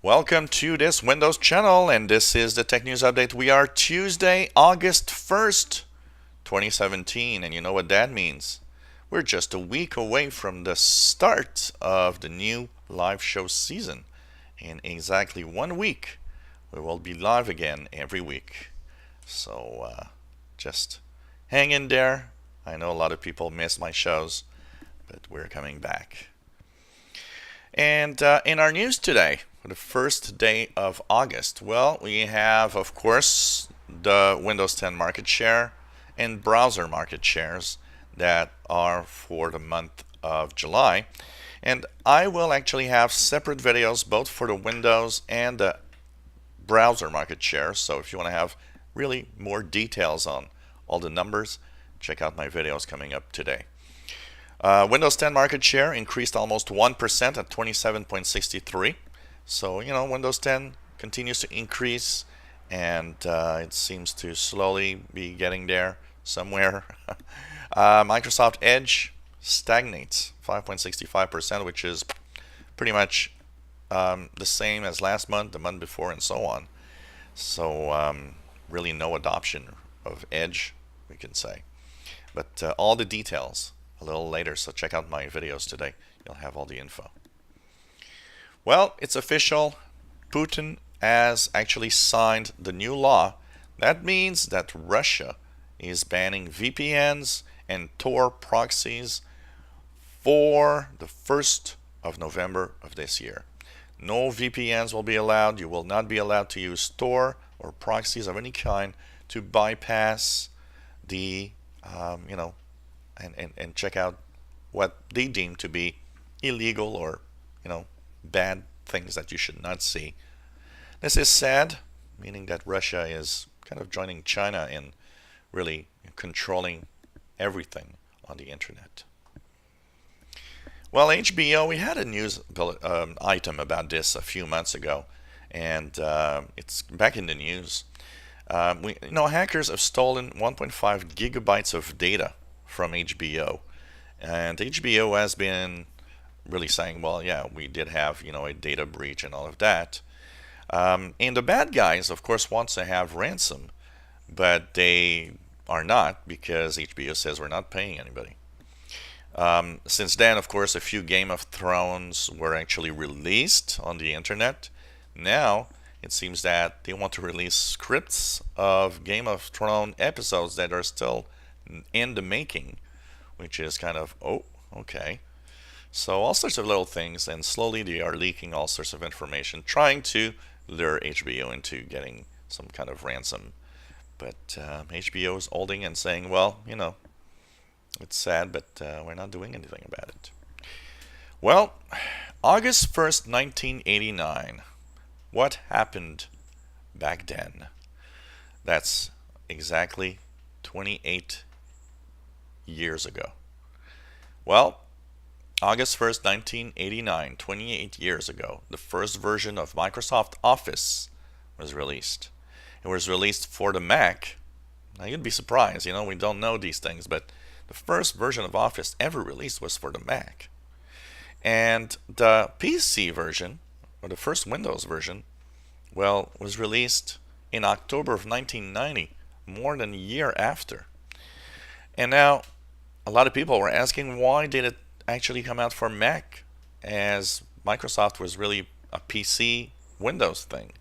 Welcome to this Windows channel, and this is the Tech News Update. We are Tuesday, August 1st, 2017, and you know what that means. We're just a week away from the start of the new live show season. In exactly 1 week, we will be live again every week. So just hang in there. I know a lot of people miss my shows, but we're coming back. And in our news today, for the first day of August, well, we have, of course, the Windows 10 market share and browser market shares that are for the month of July. And I will actually have separate videos both for the Windows and the browser market share. So if you want to have really more details on all the numbers, check out my videos coming up today. Windows 10 market share increased almost 1% at 27.63. So, Windows 10 continues to increase, and it seems to slowly be getting there somewhere. Microsoft Edge stagnates 5.65%, which is pretty much the same as last month, the month before, and so on. So, really no adoption of Edge, we can say. But all the details a little later, so check out my videos today. You'll have all the info. Well, it's official. Putin has actually signed the new law. That means that Russia is banning VPNs and Tor proxies for the 1st of November of this year. No VPNs will be allowed. You will not be allowed to use Tor or proxies of any kind to bypass the, and check out what they deem to be illegal or, bad things that you should not see. This is sad, meaning that Russia is kind of joining China in really controlling everything on the internet. Well, HBO, we had a news item about this a few months ago, and it's back in the news. Hackers have stolen 1.5 gigabytes of data from HBO, and HBO has been really saying, well, yeah, we did have a data breach and all of that. And the bad guys, of course, want to have ransom, but they are not, because HBO says we're not paying anybody. Since then, of course, a few Game of Thrones were actually released on the internet. Now it seems that they want to release scripts of Game of Thrones episodes that are still in the making, which is kind of, oh, okay. So all sorts of little things, and slowly they are leaking all sorts of information, trying to lure HBO into getting some kind of ransom. But HBO is holding and saying, well, it's sad, but we're not doing anything about it. Well, August 1st, 1989. What happened back then? That's exactly 28 years ago. Well, August 1st, 1989, 28 years ago, the first version of Microsoft Office was released. It was released for the Mac. Now, you'd be surprised, we don't know these things, but the first version of Office ever released was for the Mac. And the PC version, or the first Windows version, well, was released in October of 1990, more than a year after. And now, a lot of people were asking, why did it actually come out for Mac, as Microsoft was really a PC Windows thing?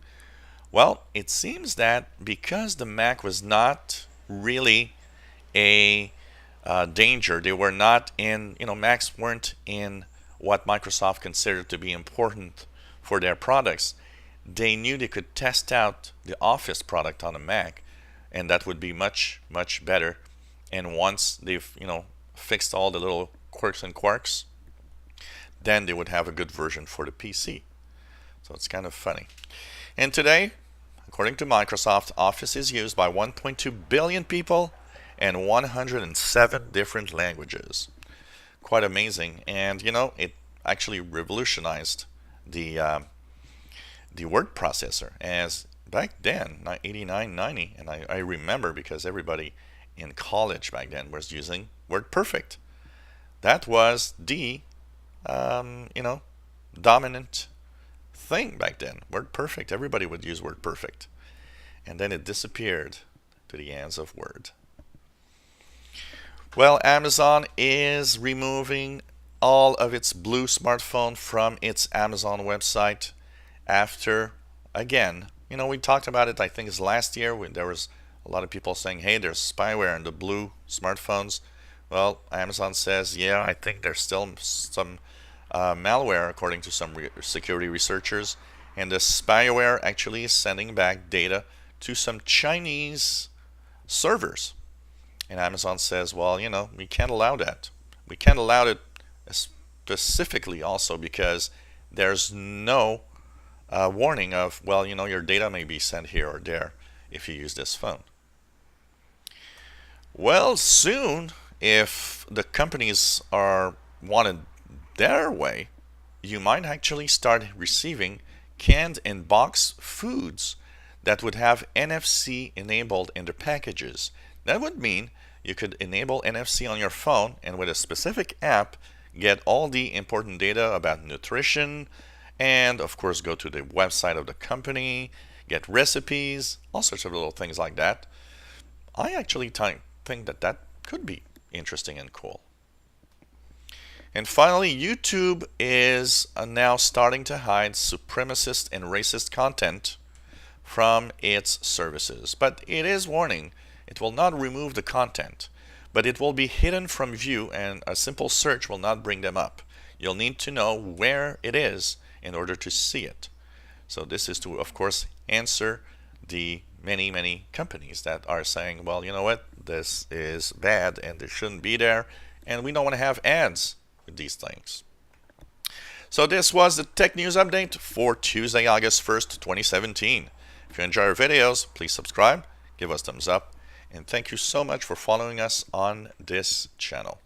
Well, it seems that because the Mac was not really a danger, they were not in, Macs weren't in what Microsoft considered to be important for their products. They knew they could test out the Office product on a Mac, and that would be much, much better. And once they've, fixed all the little quirks and quarks, then they would have a good version for the PC. So it's kind of funny. And today, according to Microsoft, Office is used by 1.2 billion people and 107 different languages. Quite amazing. And it actually revolutionized the word processor, as back then, 89, 90, and I remember because everybody in college back then was using WordPerfect. That was the dominant thing back then. WordPerfect, everybody would use WordPerfect. And then it disappeared to the hands of Word. Well, Amazon is removing all of its BLU smartphone from its Amazon website after, again, we talked about it, I think it's last year, when there was a lot of people saying, hey, there's spyware in the BLU smartphones. Well, Amazon says, yeah, I think there's still some malware, according to some security researchers. And the spyware actually is sending back data to some Chinese servers. And Amazon says, well, we can't allow that. We can't allow it specifically also because there's no warning of, well, your data may be sent here or there if you use this phone. Well, soon, if the companies are wanted their way, you might actually start receiving canned and boxed foods that would have NFC enabled in their packages. That would mean you could enable NFC on your phone and with a specific app get all the important data about nutrition and of course go to the website of the company, get recipes, all sorts of little things like that. I actually think that could be interesting and cool. And finally, YouTube is now starting to hide supremacist and racist content from its services. But it is warning, it will not remove the content, but it will be hidden from view and a simple search will not bring them up. You'll need to know where it is in order to see it. So this is to, of course, answer the many companies that are saying, well, you know what, this is bad and it shouldn't be there, and we don't want to have ads with these things. So this was the Tech News Update for Tuesday, August 1st, 2017. If you enjoy our videos, please subscribe, give us thumbs up, and thank you so much for following us on this channel.